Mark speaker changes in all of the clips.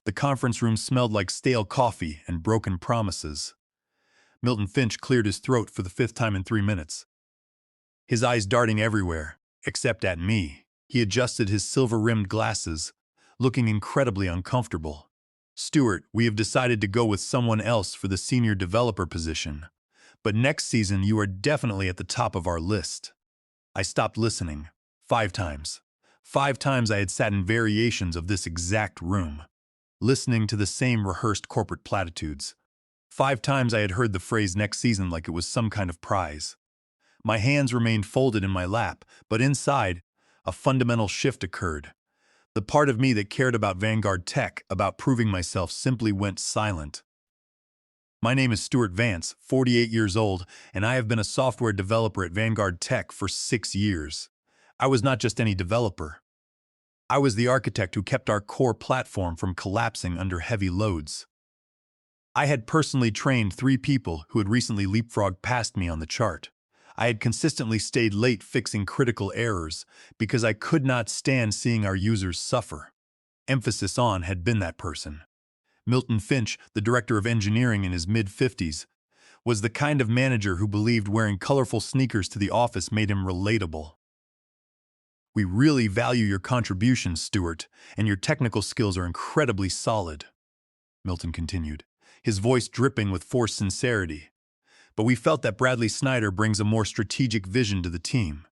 Speaker 1: The conference room smelled like stale coffee and broken promises. Milton Finch cleared his throat for the fifth time in 3 minutes, his eyes darting everywhere, except at me. He adjusted his silver-rimmed glasses, looking incredibly uncomfortable. "Stuart, we have decided to go with someone else for the senior developer position, but next season you are definitely at the top of our list." I stopped listening. 5 times. 5 times I had sat in variations of this exact room, listening to the same rehearsed corporate platitudes. 5 times I had heard the phrase "next season" like it was some kind of prize. My hands remained folded in my lap, but inside, a fundamental shift occurred. The part of me that cared about Vanguard Tech, about proving myself, simply went silent. My name is Stuart Vance, 48 years old, and I have been a software developer at Vanguard Tech for 6 years. I was not just any developer. I was the architect who kept our core platform from collapsing under heavy loads. I had personally trained 3 people who had recently leapfrogged past me on the chart. I had consistently stayed late fixing critical errors because I could not stand seeing our users suffer. Emphasis on had been that person. Milton Finch, the director of engineering in his mid-50s, was the kind of manager who believed wearing colorful sneakers to the office made him relatable. "We really value your contributions, Stuart, and your technical skills are incredibly solid," Milton continued, his voice dripping with forced sincerity. "But we felt that Bradley Snyder brings a more strategic vision to the team."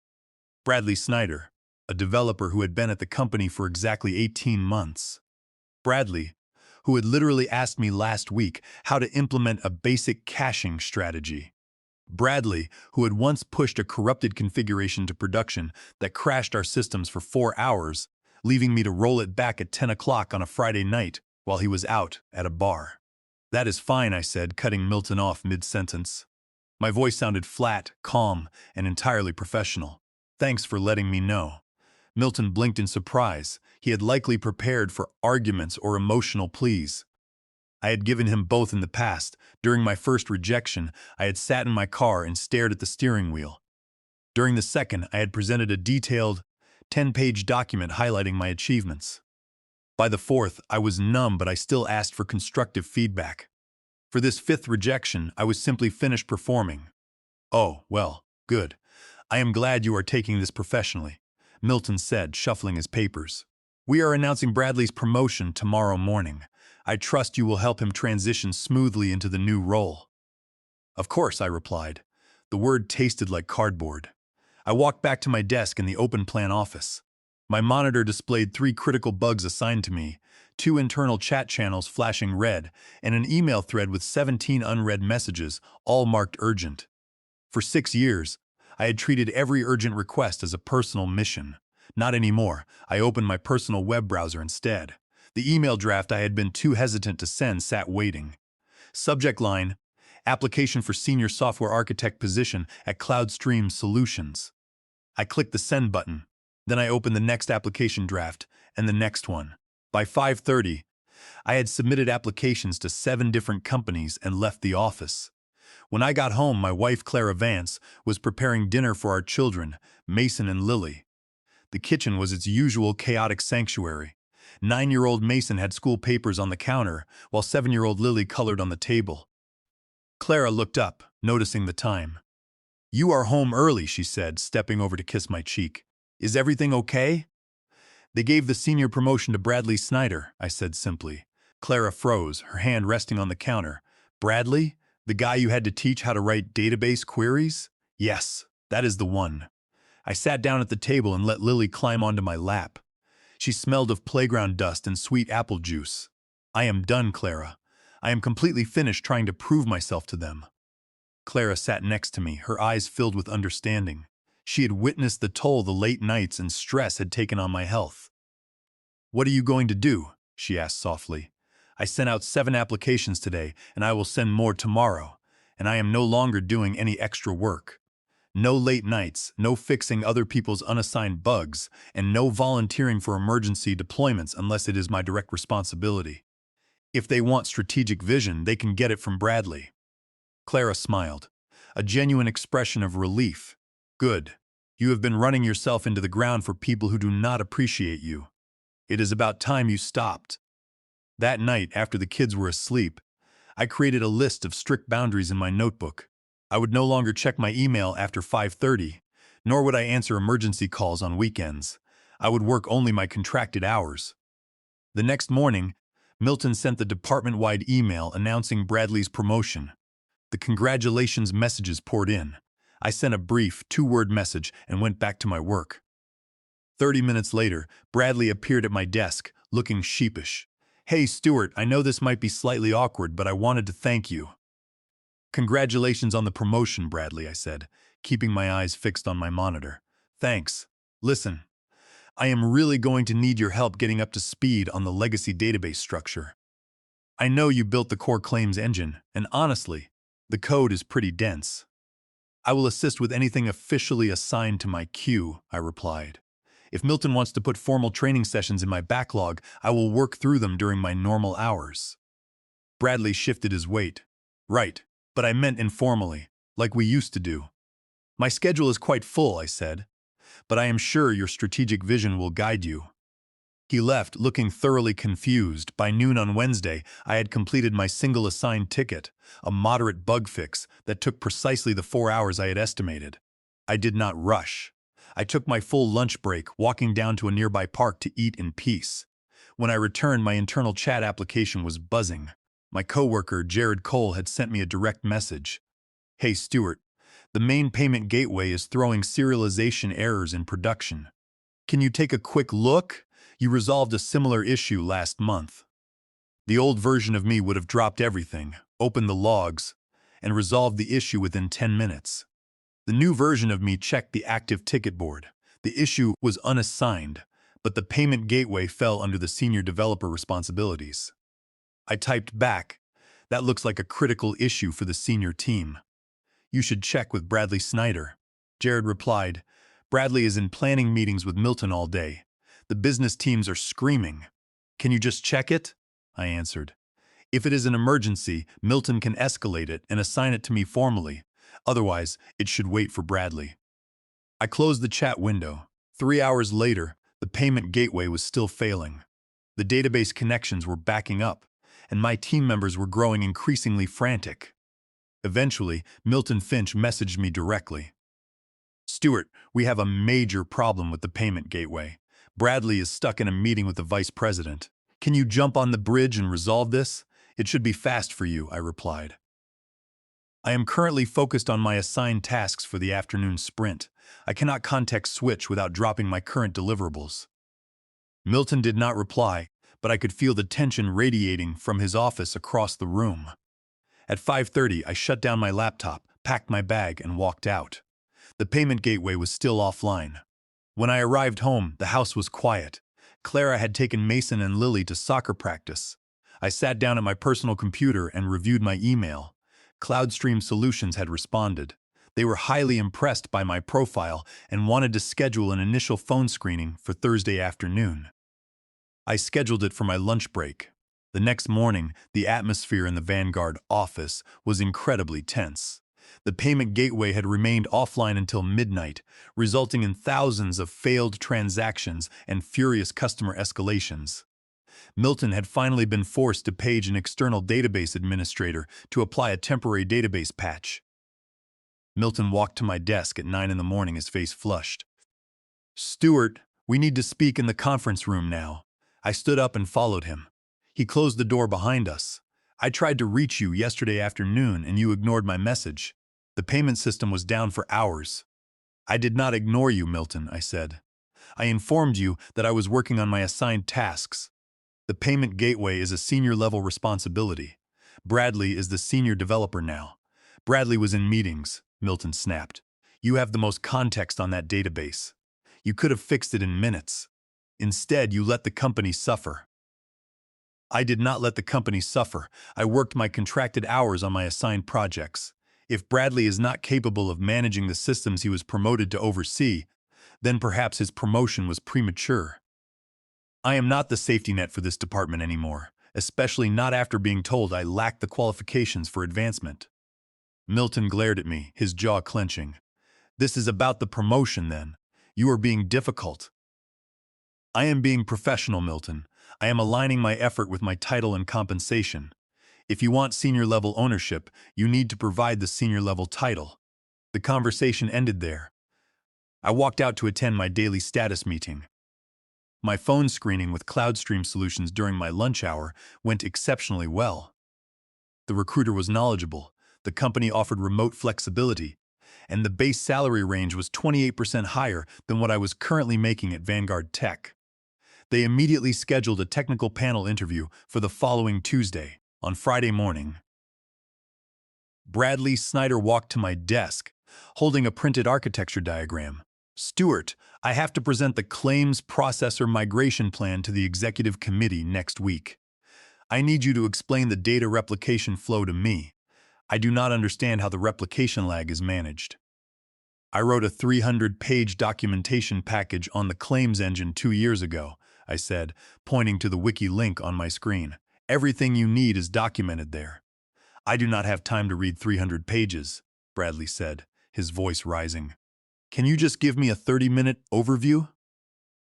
Speaker 1: Bradley Snyder, a developer who had been at the company for exactly 18 months. Bradley, who had literally asked me last week how to implement a basic caching strategy. Bradley, who had once pushed a corrupted configuration to production that crashed our systems for 4 hours, leaving me to roll it back at 10 o'clock on a Friday night while he was out at a bar. "That is fine," I said, cutting Milton off mid-sentence. My voice sounded flat, calm, and entirely professional. "Thanks for letting me know." Milton blinked in surprise. He had likely prepared for arguments or emotional pleas. I had given him both in the past. During my first rejection, I had sat in my car and stared at the steering wheel. During the second, I had presented a detailed, 10-page document highlighting my achievements. By the fourth, I was numb, but I still asked for constructive feedback. For this fifth rejection, I was simply finished performing. "Oh, well, good. I am glad you are taking this professionally," Milton said, shuffling his papers. "We are announcing Bradley's promotion tomorrow morning. I trust you will help him transition smoothly into the new role." "Of course," I replied. The word tasted like cardboard. I walked back to my desk in the open-plan office. My monitor displayed 3 critical bugs assigned to me, 2 internal chat channels flashing red, and an email thread with 17 unread messages, all marked urgent. For 6 years, I had treated every urgent request as a personal mission. Not anymore. I opened my personal web browser instead. The email draft I had been too hesitant to send sat waiting. Subject line: application for senior software architect position at CloudStream Solutions. I clicked the send button. Then I opened the next application draft and the next one. By 5:30, I had submitted applications to 7 different companies and left the office. When I got home, my wife, Clara Vance, was preparing dinner for our children, Mason and Lily. The kitchen was its usual chaotic sanctuary. 9-year-old Mason had school papers on the counter, while 7-year-old Lily colored on the table. Clara looked up, noticing the time. "You are home early," she said, stepping over to kiss my cheek. "Is everything okay?" "They gave the senior promotion to Bradley Snyder," I said simply. Clara froze, her hand resting on the counter. "Bradley? The guy you had to teach how to write database queries?" "Yes, that is the one." I sat down at the table and let Lily climb onto my lap. She smelled of playground dust and sweet apple juice. "I am done, Clara. I am completely finished trying to prove myself to them." Clara sat next to me, her eyes filled with understanding. She had witnessed the toll the late nights and stress had taken on my health. "What are you going to do?" she asked softly. "I sent out 7 applications today, and I will send more tomorrow, and I am no longer doing any extra work. No late nights, no fixing other people's unassigned bugs, and no volunteering for emergency deployments unless it is my direct responsibility. If they want strategic vision, they can get it from Bradley." Clara smiled, a genuine expression of relief. "Good. You have been running yourself into the ground for people who do not appreciate you. It is about time you stopped." That night, after the kids were asleep, I created a list of strict boundaries in my notebook. I would no longer check my email after 5:30, nor would I answer emergency calls on weekends. I would work only my contracted hours. The next morning, Milton sent the department-wide email announcing Bradley's promotion. The congratulations messages poured in. I sent a brief, two-word message and went back to my work. 30 minutes later, Bradley appeared at my desk, looking sheepish. "Hey, Stuart, I know this might be slightly awkward, but I wanted to thank you." "Congratulations on the promotion, Bradley," I said, keeping my eyes fixed on my monitor. "Thanks. Listen, I am really going to need your help getting up to speed on the legacy database structure. I know you built the core claims engine, and honestly, the code is pretty dense." "I will assist with anything officially assigned to my queue," I replied. "If Milton wants to put formal training sessions in my backlog, I will work through them during my normal hours." Bradley shifted his weight. "Right, but I meant informally, like we used to do." "My schedule is quite full," I said, "but I am sure your strategic vision will guide you." He left, looking thoroughly confused. By noon on Wednesday, I had completed my single assigned ticket, a moderate bug fix that took precisely the 4 hours I had estimated. I did not rush. I took my full lunch break, walking down to a nearby park to eat in peace. When I returned, my internal chat application was buzzing. My coworker, Jared Cole, had sent me a direct message. "Hey, Stuart, the main payment gateway is throwing serialization errors in production. Can you take a quick look? You resolved a similar issue last month." The old version of me would have dropped everything, opened the logs, and resolved the issue within 10 minutes. The new version of me checked the active ticket board. The issue was unassigned, but the payment gateway fell under the senior developer responsibilities. I typed back, "That looks like a critical issue for the senior team. You should check with Bradley Snyder." Jared replied, "Bradley is in planning meetings with Milton all day. The business teams are screaming. Can you just check it?" I answered. "If it is an emergency, Milton can escalate it and assign it to me formally. Otherwise, it should wait for Bradley." I closed the chat window. 3 hours later, the payment gateway was still failing. The database connections were backing up, and my team members were growing increasingly frantic. Eventually, Milton Finch messaged me directly. "Stuart, we have a major problem with the payment gateway. Bradley is stuck in a meeting with the vice president. Can you jump on the bridge and resolve this? It should be fast for you," I replied. "I am currently focused on my assigned tasks for the afternoon sprint. I cannot context switch without dropping my current deliverables." Milton did not reply, but I could feel the tension radiating from his office across the room. At 5:30, I shut down my laptop, packed my bag, and walked out. The payment gateway was still offline. When I arrived home, the house was quiet. Clara had taken Mason and Lily to soccer practice. I sat down at my personal computer and reviewed my email. CloudStream Solutions had responded. They were highly impressed by my profile and wanted to schedule an initial phone screening for Thursday afternoon. I scheduled it for my lunch break. The next morning, the atmosphere in the Vanguard office was incredibly tense. The payment gateway had remained offline until midnight, resulting in thousands of failed transactions and furious customer escalations. Milton had finally been forced to page an external database administrator to apply a temporary database patch. Milton walked to my desk at 9 in the morning, his face flushed. "Stuart, we need to speak in the conference room now." I stood up and followed him. He closed the door behind us. "I tried to reach you yesterday afternoon and you ignored my message. The payment system was down for hours." "I did not ignore you, Milton," I said. "I informed you that I was working on my assigned tasks. The payment gateway is a senior-level responsibility. Bradley is the senior developer now." "Bradley was in meetings," Milton snapped. "You have the most context on that database. You could have fixed it in minutes. Instead, you let the company suffer." "I did not let the company suffer. I worked my contracted hours on my assigned projects. If Bradley is not capable of managing the systems he was promoted to oversee, then perhaps his promotion was premature. I am not the safety net for this department anymore, especially not after being told I lack the qualifications for advancement." Milton glared at me, his jaw clenching. "This is about the promotion, then. You are being difficult." "I am being professional, Milton. I am aligning my effort with my title and compensation. If you want senior-level ownership, you need to provide the senior-level title. The conversation ended there. I walked out to attend my daily status meeting. My phone screening with CloudStream Solutions during my lunch hour went exceptionally well. The recruiter was knowledgeable, the company offered remote flexibility, and the base salary range was 28% higher than what I was currently making at Vanguard Tech. They immediately scheduled a technical panel interview for the following Tuesday. On Friday morning, Bradley Snyder walked to my desk, holding a printed architecture diagram. "Stuart, I have to present the claims processor migration plan to the executive committee next week. I need you to explain the data replication flow to me. I do not understand how the replication lag is managed." "I wrote a 300-page documentation package on the claims engine 2 years ago," I said, pointing to the wiki link on my screen. "Everything you need is documented there." "I do not have time to read 300 pages, Bradley said, his voice rising. "Can you just give me a 30-minute overview?"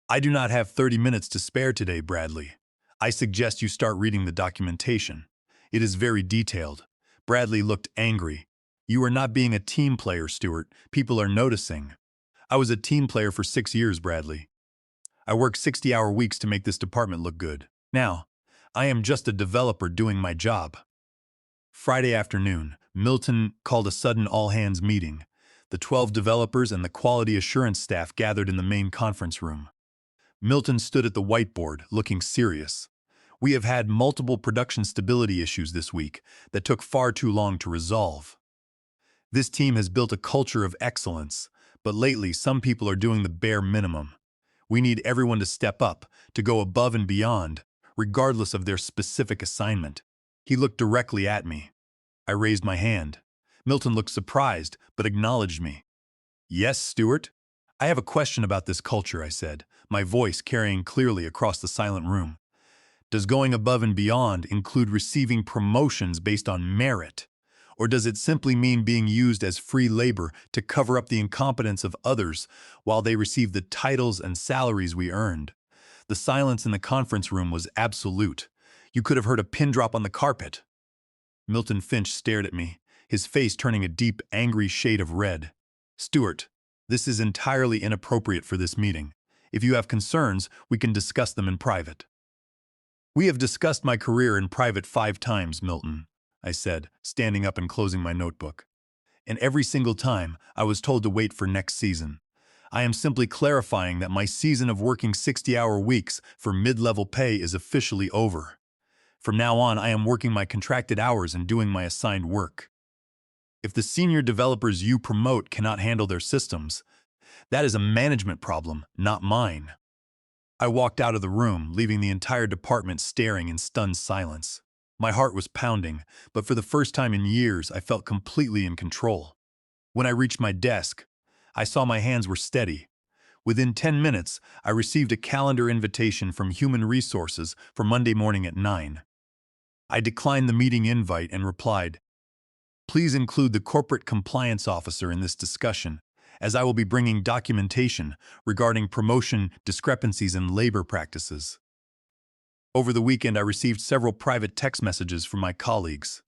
Speaker 1: "I do not have 30 minutes to spare today, Bradley. I suggest you start reading the documentation. It is very detailed." Bradley looked angry. "You are not being a team player, Stuart. People are noticing." "I was a team player for 6 years, Bradley. I worked 60-hour weeks to make this department look good. Now, I am just a developer doing my job." Friday afternoon, Milton called a sudden all-hands meeting. The 12 developers and the quality assurance staff gathered in the main conference room. Milton stood at the whiteboard, looking serious. "We have had multiple production stability issues this week that took far too long to resolve. This team has built a culture of excellence, but lately some people are doing the bare minimum. We need everyone to step up, to go above and beyond, regardless of their specific assignment." He looked directly at me. I raised my hand. Milton looked surprised, but acknowledged me. "Yes, Stuart? I have a question about this culture," I said, my voice carrying clearly across the silent room. "Does going above and beyond include receiving promotions based on merit? Or does it simply mean being used as free labor to cover up the incompetence of others while they receive the titles and salaries we earned?" The silence in the conference room was absolute. You could have heard a pin drop on the carpet. Milton Finch stared at me, his face turning a deep, angry shade of red. "Stuart, this is entirely inappropriate for this meeting. If you have concerns, we can discuss them in private." "We have discussed my career in private 5 times, Milton," I said, standing up and closing my notebook. "And every single time, I was told to wait for next season. I am simply clarifying that my season of working 60-hour weeks for mid-level pay is officially over. From now on, I am working my contracted hours and doing my assigned work. If the senior developers you promote cannot handle their systems, that is a management problem, not mine." I walked out of the room, leaving the entire department staring in stunned silence. My heart was pounding, but for the first time in years, I felt completely in control. When I reached my desk, I saw my hands were steady. Within 10 minutes, I received a calendar invitation from Human Resources for Monday morning at 9. I declined the meeting invite and replied, "Please include the corporate compliance officer in this discussion, as I will be bringing documentation regarding promotion discrepancies and labor practices." Over the weekend, I received several private text messages from my colleagues.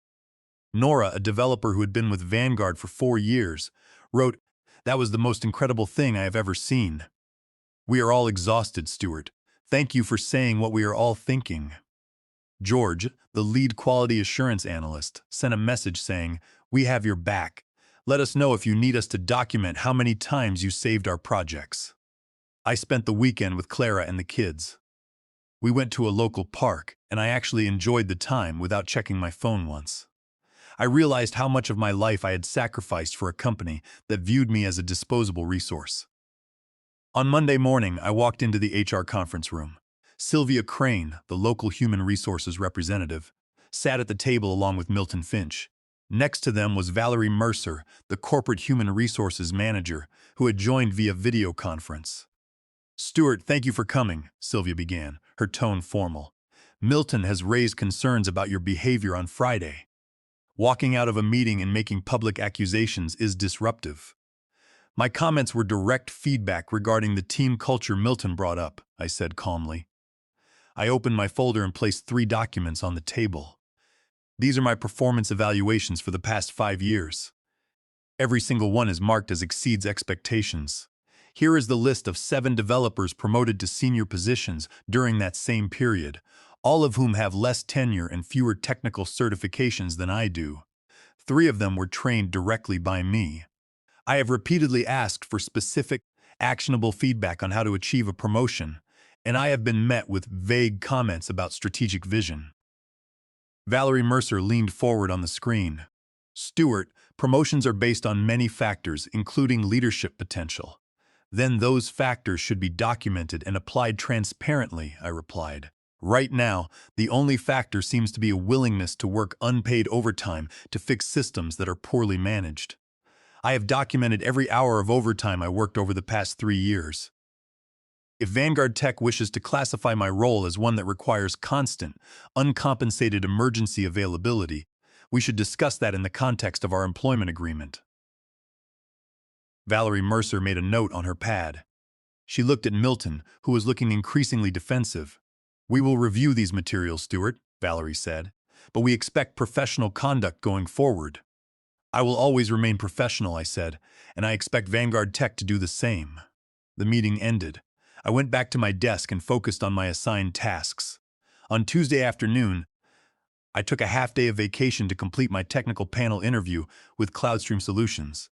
Speaker 1: Nora, a developer who had been with Vanguard for 4 years, wrote, "That was the most incredible thing I have ever seen. We are all exhausted, Stuart. Thank you for saying what we are all thinking." George, the lead quality assurance analyst, sent a message saying, "We have your back. Let us know if you need us to document how many times you saved our projects." I spent the weekend with Clara and the kids. We went to a local park, and I actually enjoyed the time without checking my phone once. I realized how much of my life I had sacrificed for a company that viewed me as a disposable resource. On Monday morning, I walked into the HR conference room. Sylvia Crane, the local human resources representative, sat at the table along with Milton Finch. Next to them was Valerie Mercer, the corporate human resources manager, who had joined via video conference. "Stuart, thank you for coming," Sylvia began, her tone formal. "Milton has raised concerns about your behavior on Friday. Walking out of a meeting and making public accusations is disruptive." "My comments were direct feedback regarding the team culture Milton brought up," I said calmly. I opened my folder and placed 3 documents on the table. These are my performance evaluations for the past 5 years. Every single one is marked as exceeds expectations. Here is the list of 7 developers promoted to senior positions during that same period, all of whom have less tenure and fewer technical certifications than I do. 3 of them were trained directly by me. I have repeatedly asked for specific, actionable feedback on how to achieve a promotion, and I have been met with vague comments about strategic vision. Valerie Mercer leaned forward on the screen. Stewart, promotions are based on many factors, including leadership potential. Then those factors should be documented and applied transparently, I replied. Right now, the only factor seems to be a willingness to work unpaid overtime to fix systems that are poorly managed. I have documented every hour of overtime I worked over the past 3 years. If Vanguard Tech wishes to classify my role as one that requires constant, uncompensated emergency availability, we should discuss that in the context of our employment agreement. Valerie Mercer made a note on her pad. She looked at Milton, who was looking increasingly defensive. "We will review these materials, Stewart," Valerie said, "but we expect professional conduct going forward." "I will always remain professional," I said, "and I expect Vanguard Tech to do the same." The meeting ended. I went back to my desk and focused on my assigned tasks. On Tuesday afternoon, I took a half-day of vacation to complete my technical panel interview with CloudStream Solutions.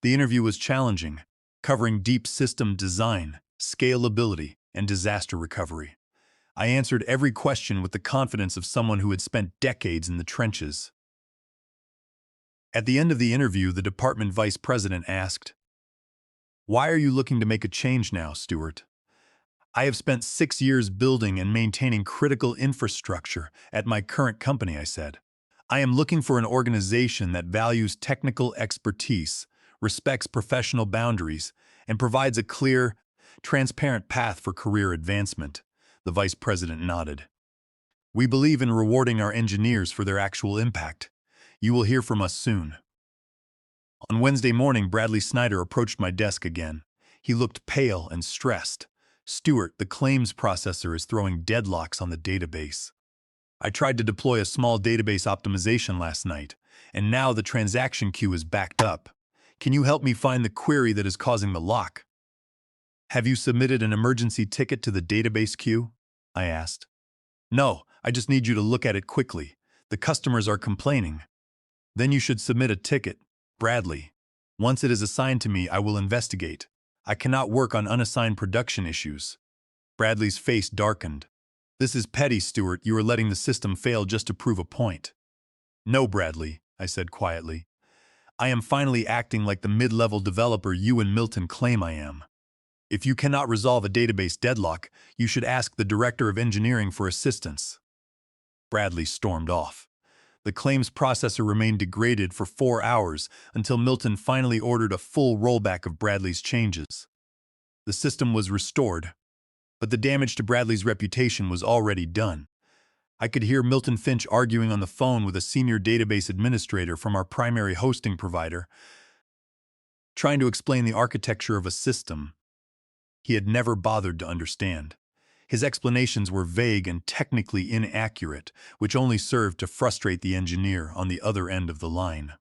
Speaker 1: The interview was challenging, covering deep system design, scalability, and disaster recovery. I answered every question with the confidence of someone who had spent decades in the trenches. At the end of the interview, the department vice president asked, "Why are you looking to make a change now, Stewart?" "I have spent 6 years building and maintaining critical infrastructure at my current company," I said. "I am looking for an organization that values technical expertise, respects professional boundaries, and provides a clear, transparent path for career advancement." The vice president nodded. "We believe in rewarding our engineers for their actual impact. You will hear from us soon." On Wednesday morning, Bradley Snyder approached my desk again. He looked pale and stressed. "Stewart, the claims processor is throwing deadlocks on the database. I tried to deploy a small database optimization last night, and now the transaction queue is backed up. Can you help me find the query that is causing the lock?" "Have you submitted an emergency ticket to the database queue?" I asked. "No, I just need you to look at it quickly. The customers are complaining." "Then you should submit a ticket, Bradley. Once it is assigned to me, I will investigate. I cannot work on unassigned production issues." Bradley's face darkened. "This is petty, Stewart. You are letting the system fail just to prove a point." "No, Bradley," I said quietly. "I am finally acting like the mid-level developer you and Milton claim I am. If you cannot resolve a database deadlock, you should ask the director of engineering for assistance." Bradley stormed off. The claims processor remained degraded for 4 hours until Milton finally ordered a full rollback of Bradley's changes. The system was restored, but the damage to Bradley's reputation was already done. I could hear Milton Finch arguing on the phone with a senior database administrator from our primary hosting provider, trying to explain the architecture of a system he had never bothered to understand. His explanations were vague and technically inaccurate, which only served to frustrate the engineer on the other end of the line.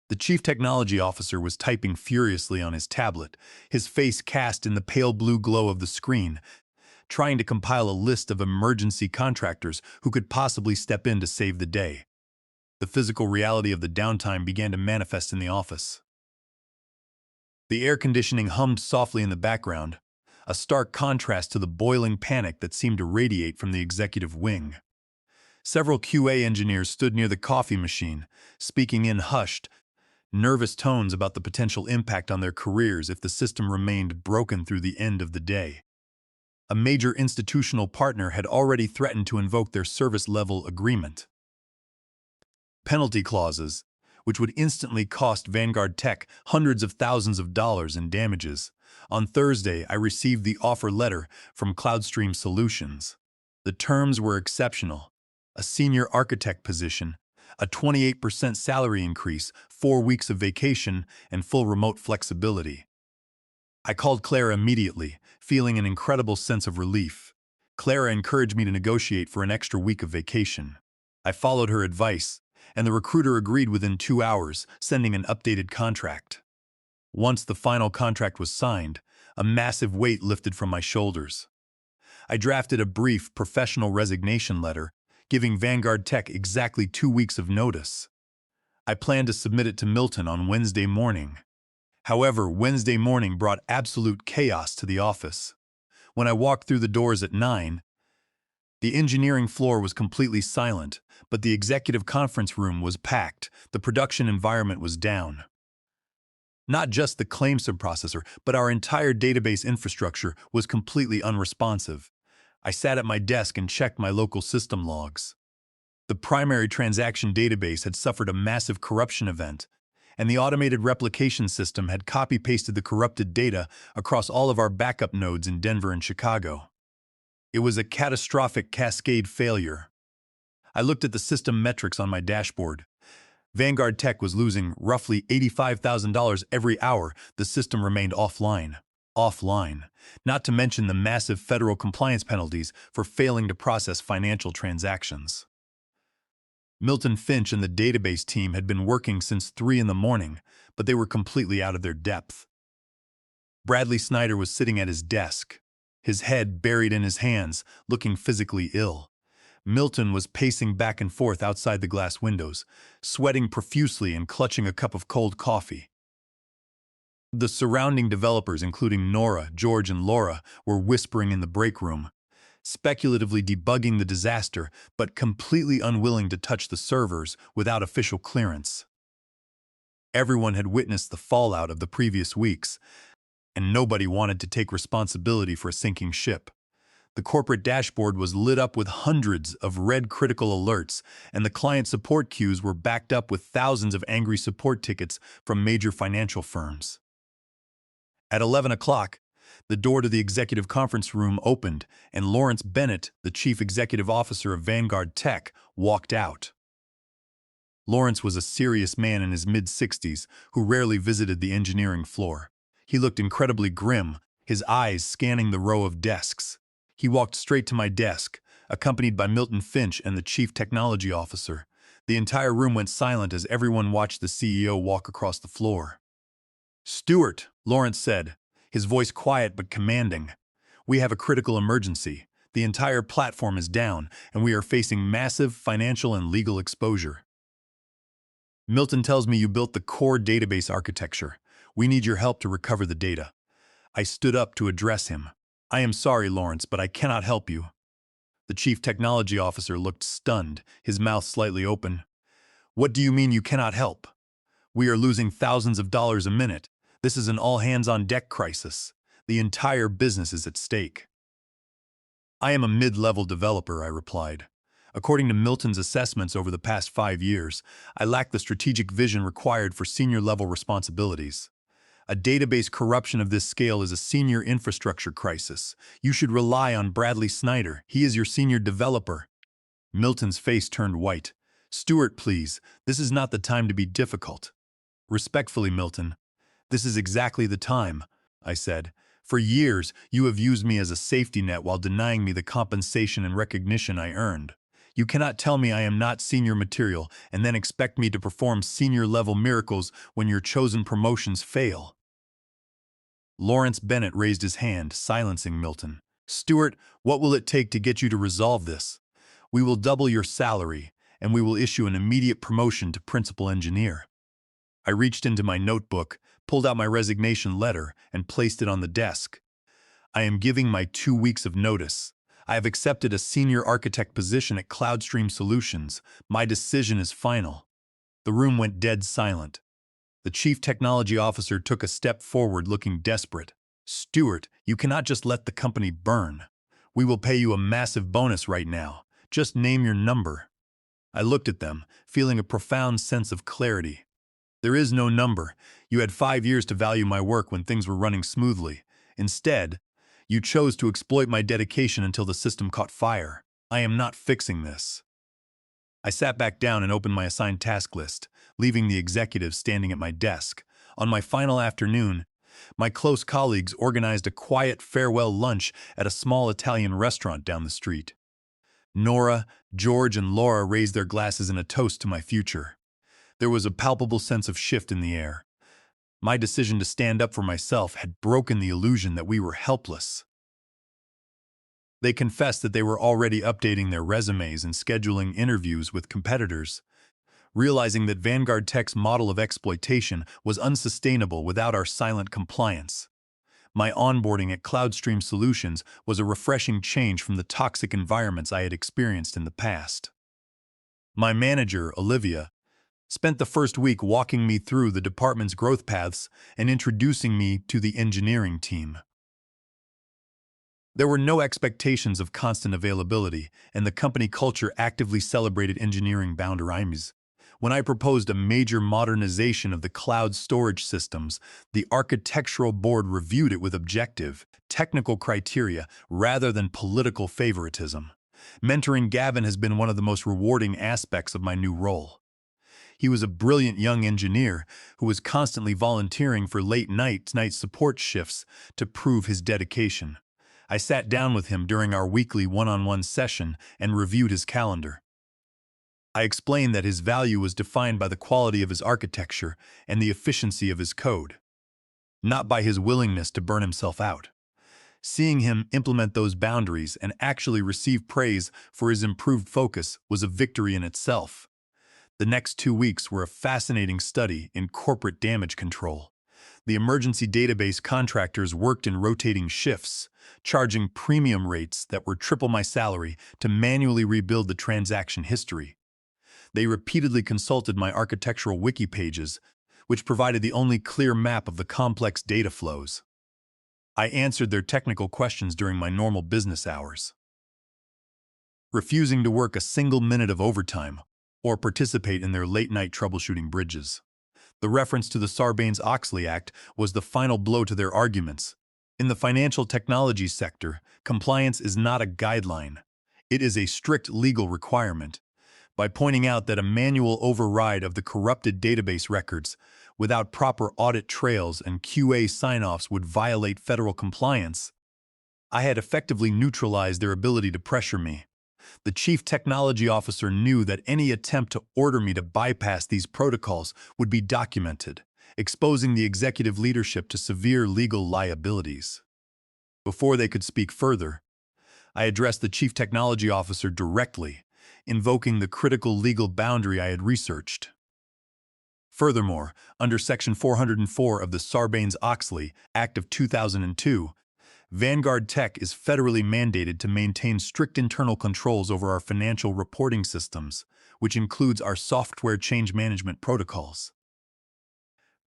Speaker 1: The chief technology officer was typing furiously on his tablet, his face cast in the pale blue glow of the screen, trying to compile a list of emergency contractors who could possibly step in to save the day. The physical reality of the downtime began to manifest in the office. The air conditioning hummed softly in the background, a stark contrast to the boiling panic that seemed to radiate from the executive wing. Several QA engineers stood near the coffee machine, speaking in hushed, nervous tones about the potential impact on their careers if the system remained broken through the end of the day. A major institutional partner had already threatened to invoke their service-level agreement. Penalty clauses, which would instantly cost Vanguard Tech hundreds of thousands of dollars in damages. On Thursday, I received the offer letter from CloudStream Solutions. The terms were exceptional: a senior architect position, a 28% salary increase, 4 weeks of vacation, and full remote flexibility. I called Claire immediately, feeling an incredible sense of relief. Clara encouraged me to negotiate for an extra week of vacation. I followed her advice, and the recruiter agreed within 2 hours, sending an updated contract. Once the final contract was signed, a massive weight lifted from my shoulders. I drafted a brief, professional resignation letter, giving Vanguard Tech exactly 2 weeks of notice. I planned to submit it to Milton on Wednesday morning. However, Wednesday morning brought absolute chaos to the office. When I walked through the doors at 9, the engineering floor was completely silent, but the executive conference room was packed. The production environment was down. Not just the claim subprocessor, but our entire database infrastructure was completely unresponsive. I sat at my desk and checked my local system logs. The primary transaction database had suffered a massive corruption event, and the automated replication system had copy-pasted the corrupted data across all of our backup nodes in Denver and Chicago. It was a catastrophic cascade failure. I looked at the system metrics on my dashboard. Vanguard Tech was losing roughly $85,000 every hour the system remained offline. Not to mention the massive federal compliance penalties for failing to process financial transactions. Milton Finch and the database team had been working since 3 in the morning, but they were completely out of their depth. Bradley Snyder was sitting at his desk, his head buried in his hands, looking physically ill. Milton was pacing back and forth outside the glass windows, sweating profusely and clutching a cup of cold coffee. The surrounding developers, including Nora, George, and Laura, were whispering in the break room, speculatively debugging the disaster, but completely unwilling to touch the servers without official clearance. Everyone had witnessed the fallout of the previous weeks, and nobody wanted to take responsibility for a sinking ship. The corporate dashboard was lit up with hundreds of red critical alerts, and the client support queues were backed up with thousands of angry support tickets from major financial firms. At 11 o'clock, the door to the executive conference room opened, and Lawrence Bennett, the chief executive officer of Vanguard Tech, walked out. Lawrence was a serious man in his mid-60s who rarely visited the engineering floor. He looked incredibly grim, his eyes scanning the row of desks. He walked straight to my desk, accompanied by Milton Finch and the chief technology officer. The entire room went silent as everyone watched the CEO walk across the floor. "Stuart," Lawrence said, his voice quiet but commanding, "we have a critical emergency. The entire platform is down, and we are facing massive financial and legal exposure. Milton tells me you built the core database architecture. We need your help to recover the data." I stood up to address him. "I am sorry, Lawrence, but I cannot help you." The chief technology officer looked stunned, his mouth slightly open. "What do you mean you cannot help? We are losing thousands of dollars a minute. This is an all-hands-on-deck crisis. The entire business is at stake." "I am a mid-level developer," I replied. "According to Milton's assessments over the past 5 years, I lack the strategic vision required for senior-level responsibilities. A database corruption of this scale is a senior infrastructure crisis. You should rely on Bradley Snyder. He is your senior developer." Milton's face turned white. "Stuart, please, this is not the time to be difficult." "Respectfully, Milton, this is exactly the time," I said. "For years, you have used me as a safety net while denying me the compensation and recognition I earned. You cannot tell me I am not senior material and then expect me to perform senior-level miracles when your chosen promotions fail." Lawrence Bennett raised his hand, silencing Milton. "Stuart, what will it take to get you to resolve this? We will double your salary, and we will issue an immediate promotion to principal engineer." I reached into my notebook, pulled out my resignation letter, and placed it on the desk. "I am giving my 2 weeks of notice. I have accepted a senior architect position at CloudStream Solutions. My decision is final." The room went dead silent. The chief technology officer took a step forward, looking desperate. "Stuart, you cannot just let the company burn. We will pay you a massive bonus right now. Just name your number." I looked at them, feeling a profound sense of clarity. "There is no number. You had 5 years to value my work when things were running smoothly. Instead, you chose to exploit my dedication until the system caught fire. I am not fixing this." I sat back down and opened my assigned task list, leaving the executive standing at my desk. On my final afternoon, My close colleagues organized a quiet farewell lunch at a small Italian restaurant down the street. Nora, George, and Laura raised their glasses in a toast to my future. There was a palpable sense of shift in the air. My decision to stand up for myself had broken the illusion that we were helpless. They confessed that they were already updating their resumes and scheduling interviews with competitors, realizing that Vanguard Tech's model of exploitation was unsustainable without our silent compliance. My onboarding at CloudStream Solutions was a refreshing change from the toxic environments I had experienced in the past. My manager, Olivia, spent the first week walking me through the department's growth paths and introducing me to the engineering team. There were no expectations of constant availability, and the company culture actively celebrated engineering boundaries. When I proposed a major modernization of the cloud storage systems, the architectural board reviewed it with objective, technical criteria rather than political favoritism. Mentoring Gavin has been one of the most rewarding aspects of my new role. He was a brilliant young engineer who was constantly volunteering for late-night support shifts to prove his dedication. I sat down with him during our weekly one-on-one session and reviewed his calendar. I explained that his value was defined by the quality of his architecture and the efficiency of his code, not by his willingness to burn himself out. Seeing him implement those boundaries and actually receive praise for his improved focus was a victory in itself. The next 2 weeks were a fascinating study in corporate damage control. The emergency database contractors worked in rotating shifts, charging premium rates that were triple my salary to manually rebuild the transaction history. They repeatedly consulted my architectural wiki pages, which provided the only clear map of the complex data flows. I answered their technical questions during my normal business hours, refusing to work a single minute of overtime or participate in their late-night troubleshooting bridges. The reference to the Sarbanes-Oxley Act was the final blow to their arguments. In the financial technology sector, compliance is not a guideline. It is a strict legal requirement. By pointing out that a manual override of the corrupted database records without proper audit trails and QA sign-offs would violate federal compliance, I had effectively neutralized their ability to pressure me. The chief technology officer knew that any attempt to order me to bypass these protocols would be documented, exposing the executive leadership to severe legal liabilities. Before they could speak further, I addressed the chief technology officer directly, invoking the critical legal boundary I had researched. Furthermore, under Section 404 of the Sarbanes-Oxley Act of 2002, Vanguard Tech is federally mandated to maintain strict internal controls over our financial reporting systems, which includes our software change management protocols.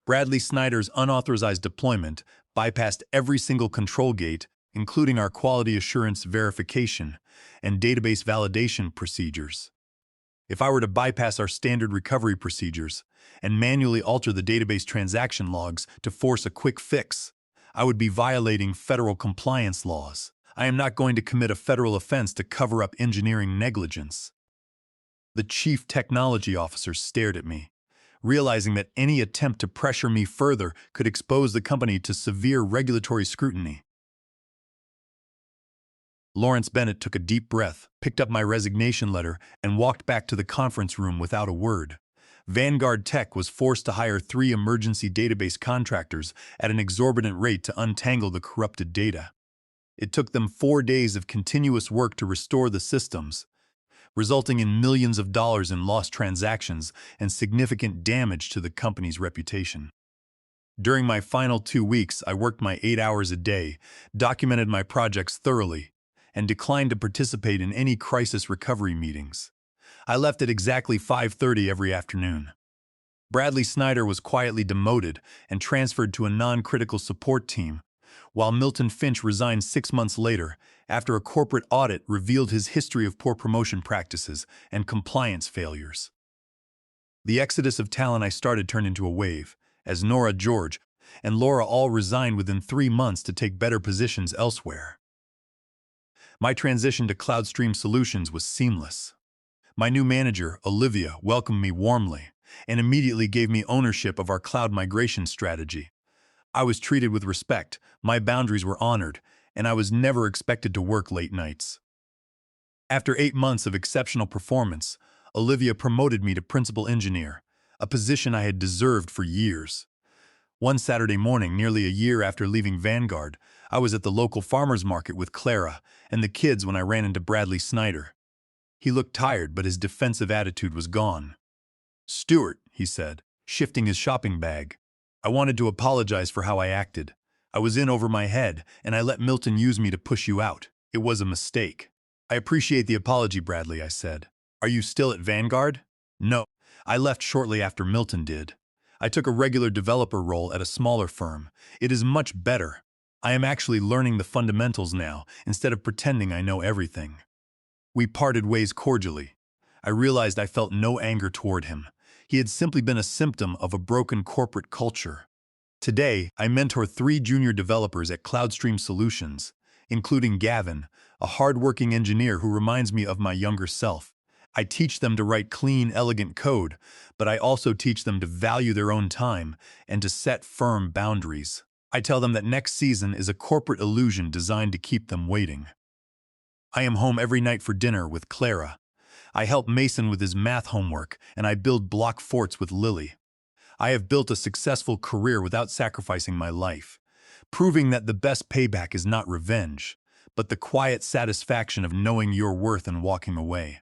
Speaker 1: Bradley Snyder's unauthorized deployment bypassed every single control gate, including our quality assurance verification and database validation procedures. If I were to bypass our standard recovery procedures and manually alter the database transaction logs to force a quick fix, I would be violating federal compliance laws. I am not going to commit a federal offense to cover up engineering negligence. The chief technology officer stared at me, realizing that any attempt to pressure me further could expose the company to severe regulatory scrutiny. Lawrence Bennett took a deep breath, picked up my resignation letter, and walked back to the conference room without a word. Vanguard Tech was forced to hire 3 emergency database contractors at an exorbitant rate to untangle the corrupted data. It took them 4 days of continuous work to restore the systems, resulting in millions of dollars in lost transactions and significant damage to the company's reputation. During my final 2 weeks, I worked my 8 hours a day, documented my projects thoroughly, and declined to participate in any crisis recovery meetings. I left at exactly 5:30 every afternoon. Bradley Snyder was quietly demoted and transferred to a non-critical support team, while Milton Finch resigned 6 months later after a corporate audit revealed his history of poor promotion practices and compliance failures. The exodus of talent I started turned into a wave, as Nora, George, and Laura all resigned within 3 months to take better positions elsewhere. My transition to CloudStream Solutions was seamless. My new manager, Olivia, welcomed me warmly and immediately gave me ownership of our cloud migration strategy. I was treated with respect, my boundaries were honored, and I was never expected to work late nights. After 8 months of exceptional performance, Olivia promoted me to principal engineer, a position I had deserved for years. One Saturday morning, nearly a year after leaving Vanguard, I was at the local farmer's market with Clara and the kids when I ran into Bradley Snyder. He looked tired, but his defensive attitude was gone. "Stuart," he said, shifting his shopping bag. "I wanted to apologize for how I acted. I was in over my head, and I let Milton use me to push you out. It was a mistake." "I appreciate the apology, Bradley," I said. "Are you still at Vanguard?" "No. I left shortly after Milton did. I took a regular developer role at a smaller firm. It is much better. I am actually learning the fundamentals now, instead of pretending I know everything." We parted ways cordially. I realized I felt no anger toward him. He had simply been a symptom of a broken corporate culture. Today, I mentor 3 junior developers at CloudStream Solutions, including Gavin, a hard-working engineer who reminds me of my younger self. I teach them to write clean, elegant code, but I also teach them to value their own time and to set firm boundaries. I tell them that next season is a corporate illusion designed to keep them waiting. I am home every night for dinner with Clara. I help Mason with his math homework, and I build block forts with Lily. I have built a successful career without sacrificing my life, proving that the best payback is not revenge, but the quiet satisfaction of knowing your worth and walking away.